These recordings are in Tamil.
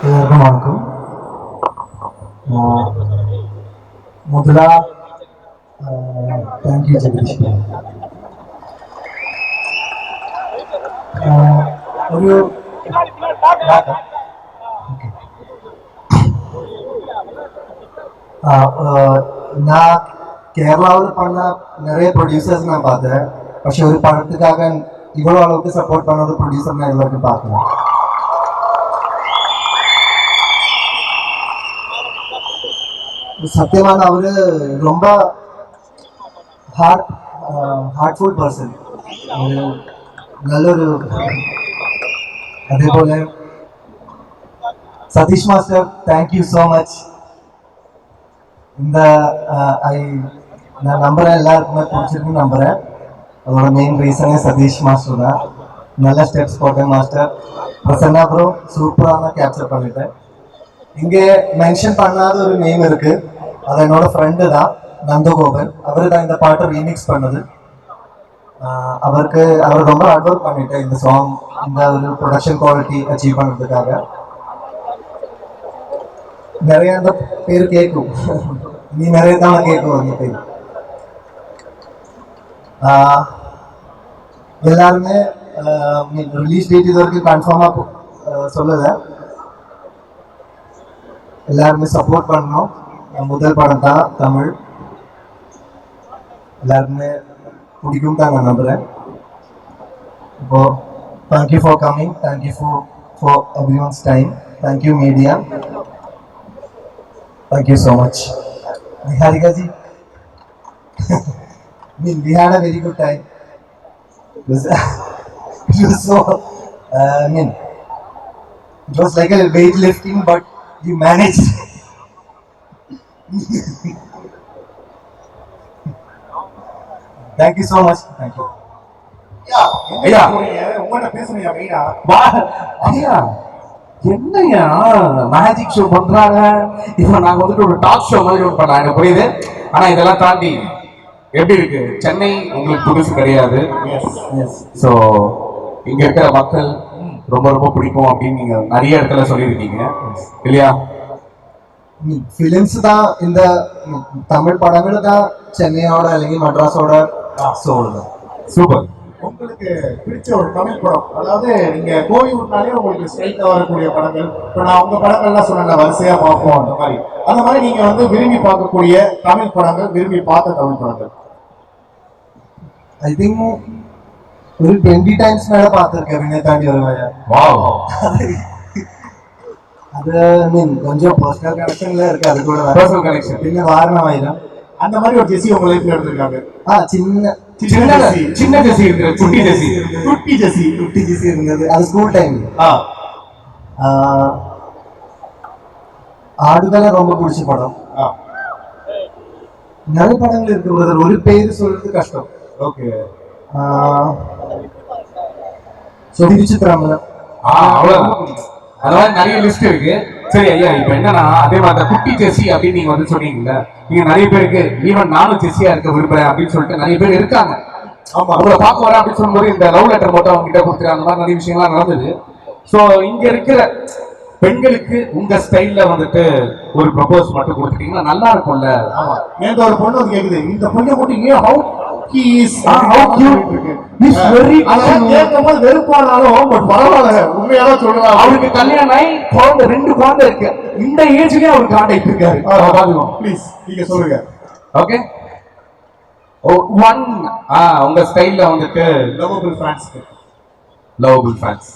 எல்லாருக்கும் வணக்கம். முதலா தேங்க்யூ ஜெகதீஷ். ஒரு நான் கேரளாவில் பண்ண நிறைய ப்ரொடியூசர்ஸ் நான் பார்த்தேன். പക്ഷെ ஒரு படத்துக்காக இவ்வளோ அளவுக்கு சப்போர்ட் பண்ண ஒரு ப்ரொடியூசர் நான் எல்லாருக்கும் பார்க்கல. சத்தியமான அவரு ரொம்ப ஹார்ட்ஃபுல் பர்சன். ஒரு நல்லொரு அதேപോലെ Satish master thank you so much. இந்த நான் நம்புறேன் எல்லாருக்குமே பிடிச்சிருக்குன்னு நம்புறேன். அதோட மெயின் ரீசனே சதீஷ் மாஸ்டர் தான். நல்ல ஸ்டெப்ஸ் போட்டேன் மாஸ்டர். பிரசன்னா ப்ரோ சூப்பராக கேப்சர் பண்ணிட்டேன். இங்கே மென்ஷன் பண்ணாத ஒரு நேம் இருக்கு, அது என்னோட ஃப்ரெண்டு தான், நந்தகோபன். அவர் தான் இந்த பாட்டை ரீமிக்ஸ் பண்ணது. அவர் ரொம்ப ஹார்ட் ஒர்க் பண்ணிட்டேன் இந்த சாங், இந்த ஒரு ப்ரொடக்ஷன் குவாலிட்டி அச்சீவ் பண்ணுறதுக்காக. நிறைய அந்த பேர் கேட்கும், நீ நிறைய தான் கேட்கும் அந்த பேர். எல்லாருமே ரிலீஸ் டேட் இது வரைக்கும் கன்ஃபார்மாக சொல்லலை. எல்லாருமே சப்போர்ட் பண்ணோம். முதல் படம் தான் தமிழ், எல்லாருமே பிடிக்கும் தான் நான் நம்புறேன். இப்போ thank you for coming, thank you for every once time, thank you media, thank you so much. Niharika ji, we had a very good time. It was so, it was like a weightlifting, but you managed. Thank you so much. Thank you. ஐயா உங்கள்கிட்ட பேசுறீங்க ஐயா, என்னையா மேஜிக் ஷோ பண்றாங்க. இப்போ நாங்க வந்துட்டு ஒரு டாக் ஷோ மாதிரி ஒன்று பண்ணலாம், எனக்கு புரியுது. ஆனா இதெல்லாம் தாண்டி எப்படி இருக்கு, சென்னை உங்களுக்கு புதுசு கிடையாது. ஸோ இங்க இருக்கிற மக்கள் ரொம்ப ரொம்ப பிடிக்கும் அப்படின்னு நீங்க நிறைய இடத்துல சொல்லியிருக்கீங்க இல்லையா? ஃபிலிம்ஸ் தான், இந்த தமிழ் படங்கள் தான் சென்னையோட അല്ലെങ്കിൽ மദ്രാஸோட சோல் தான். சூப்பர். உங்களுக்கு பிடிச்ச ஒரு தமிழ் படம், அதாவது நீங்க கோலிவுட்னாலே உங்களுக்கு ஸ்ட்ரைட்டா வரக்கூடிய படங்கள், இப்போ நான் உங்க படங்கள்லாம் சொன்ன வரிசையா பார்ப்போம், அந்த மாதிரி நீங்க வந்து விரும்பி பார்க்கக்கூடிய தமிழ் படங்கள், விரும்பி பார்த்த தமிழ் படங்கள்? ஐ திங்க் ஒரு 20 டைம்ஸ் மேல பார்த்துருக்கேன் வினய் தாண்டி வருவாயா. அது கொஞ்சம் பர்சனல் கனெக்ஷன்ல இருக்கு, அது கூட பர்சனல் கனெக்ஷன். பின்ன வாரணமாயிரம் அந்த மாதிரி ஒரு ஜெசி உங்க லைஃப்ல எடுத்திருக்காங்க? சின்ன ஜெசி இருக்கு, குட்டி ஜெசி இருந்தது. அது ஸ்கூல் டைம். ஆடுகளை ரொம்ப பிடிச்ச படம். நிறைய படங்கள் இருக்கு, ஒரு பேரு சொல்றது கஷ்டம். ஓகே. விசித்திரமலம், அவ்வளவுதான். அதாவது நிறைய லிஸ்ட் இருக்கு. சரி ஐயா, இப்ப என்னன்னா அதே மாதிரி குட்டி ஜெசி அப்படின்னு நீங்க வந்து சொன்னீங்கல்ல, நீங்க நிறைய பேருக்கு ஈவன் நானும் ஜெஸியா இருக்க விரும்புறேன் அப்படின்னு சொல்லிட்டு நிறைய பேர் இருக்காங்க. உங்களை பார்க்க வரேன் அப்படின்னு சொல்லும்போது இந்த லவ் லெட்டர் மட்டும் அவங்க கிட்ட கொடுத்துரு, அந்த மாதிரி நிறைய விஷயங்கள்லாம் நடந்தது. ஸோ இங்க இருக்கிற பெண்களுக்கு உங்க ஸ்டைல்ல வந்துட்டு ஒரு ப்ரொபோஸ் மட்டும் கொடுத்துட்டீங்கன்னா நல்லா இருக்கும்ல. ஆமா, எந்த ஒரு பொண்ணு வந்து கேக்குது, இந்த பொண்ணை மட்டும் ஏன் ஹவு அவருக்கு கல்யாணம் ஆகி குழந்தை 2 குழந்தை இருக்கு, இந்த ஏஜ்லயே அவர் காண்டாக்ட் இருக்காரு. ப்ளீஸ் நீங்க சொல்லுங்க. ஓகே, ஒன் உங்க ஸ்டைல்ல வந்துட்டு lovable fans,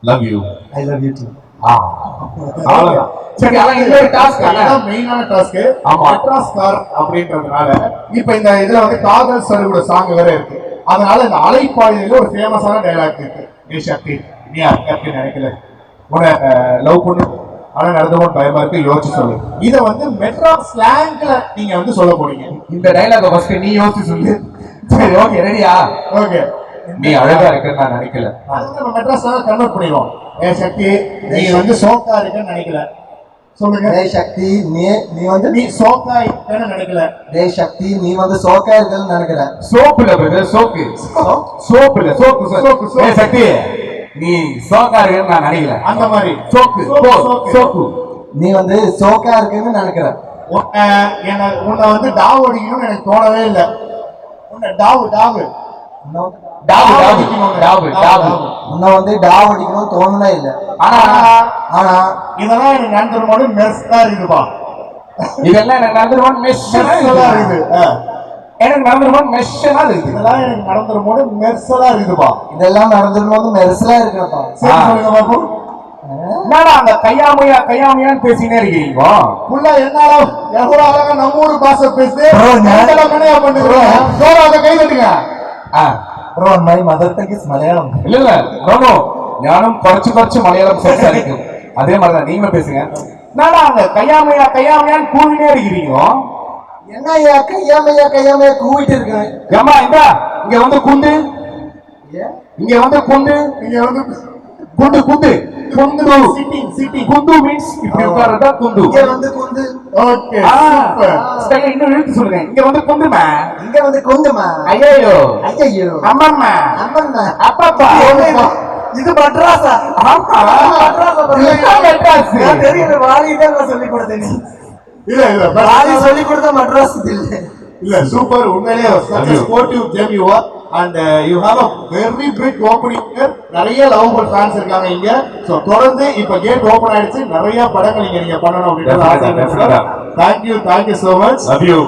love you, I love you to. அவ்வளவுதான். சரி, அதான் இன்னொரு டாஸ்க், அதான் மெயினான டாஸ்க். மட்ராஸ்கார் அப்படின்றதுனால இப்ப இந்த இதுல வந்து காதல் சருகுட சாங் வேற இருக்கு. அதனால இந்த அலைப்பாயுதையில ஒரு ஃபேமஸான டைலாக் இருக்கு, நீ சக்தி நீ அப்படி நினைக்கல, உன லவ் பண்ணு ஆனா நடந்தவன் பயமா இருக்கு, யோசிச்சு சொல்லு. இத வந்து மெட்ராஸ் ஸ்லாங்ல நீங்க வந்து சொல்ல போறீங்க. இந்த டைலாக ஃபர்ஸ்ட் நீ யோசிச்சு சொல்லு. சரி, ஓகே, ரெடியா? ஓகே. நீ அழகா இருக்குன்னு நான் நினைக்கல, நம்ம மெட்ராஸ் ஸ்லாங் கன்வெர்ட் பண்ணிடுவோம். ஏ சக்தி நீ வந்து சோக்கா இருக்குன்னு நினைக்கல, சொல்லுங்க. டேய் சக்தி நீ வந்து நீ சோக்கா இருக்கன்னு நினைக்கல. டேய் சக்தி நீ வந்து சோக்கா இருக்கன்னு நினைக்கல. சோப்புல பிரதர், சோப்பு இல்ல, சோப்பு. ஏ சக்தி நீ சோக்காருன்னு நான் நினைக்கல. அந்த மாதிரி சோக்கு சோக்கு. நீ வந்து சோக்கா இருக்குன்னு நினைக்கிற. உன்னை வந்து டாவ் அடிக்கணும்னு எனக்கு தோணவே இல்லை. உன்னை டாவு டாவு டாவு டாவு டாவு டாவு உன்னை வந்து டாவ் அடிக்கணும்னு தோணுனே இல்லை. ஆனா ஆனா இதெல்லாம் எனக்கு நடந்துருமோது மெர்ஸா இருக்குப்பா. இதெல்லாம் எனக்கு நடந்துருமோது மெர்ஸலா இருக்குது. எனக்கு நடந்துருமோது மெர்ஸலா இருக்கு. இதெல்லாம் எனக்கு நடந்துருமோது மெர்ஸலா இருக்குப்பா. இதெல்லாம் நடந்துருமோது மெர்ஸலா இருக்குப்பா. சரி சொல்லுங்க பாப்பு. என்னடா அந்த கையாமையான்னு பேசினே இருக்கீங்க புள்ள? என்னால எவ்வளவு அழகா நம்ம ஊரு பாஷை பேசு. மனையா பண்ணுங்க. அதை கை தட்டுங்க. Bro, my mother tongue is Malayalam. இல்ல நோ ஞானம் குறைச்சு மலையாளம் சம்சாரிக்கும். அதே மாதிரிதான் நீங்க பேசுங்க. என்னடா அந்த கையாமையான்னு கூவினே இருக்கிறீங்க. என்னையா கையாமையா கூவிட்டு இருக்கேன். ஏமா இங்க வந்து குண்டு, இங்க வந்து குண்டு, இங்க வந்து குண்டு குண்டு குண்டு சிட்டிங் குண்டு மீன்ஸ் இப்படி உட்கார்றதா குண்டு. இங்க வந்து குண்டு. Okay super. சரி இன்னும் எழுத்து சொல்லுங்க. இங்க வந்து குண்டுமா, இங்க வந்து குண்டுமா. ஐயோ அம்மம்மா அம்மம்மா அப்பப்பா. இது மட்ராஸா? ஆமா மெட்ராஸ். தெரியுது, வாலிதான் நான் சொல்லி கொடுத்தேன். இல்ல வாலி சொல்லி கொடுத்த மட்ராஸ் இல்ல. இல்ல சூப்பர். உண்மையிலேயே sportive game you are and you have a very big opening here. நிறைய லவபிள் ஃபேன்ஸ் இருக்காங்க இங்க. சோ தொடர்ந்து இப்ப கேட் ஓபன் ஆயிடுச்சு. நிறைய படங்கள் நீங்க பண்ணணும் அப்படின்றது ஆசை. Thank you so much. Love you.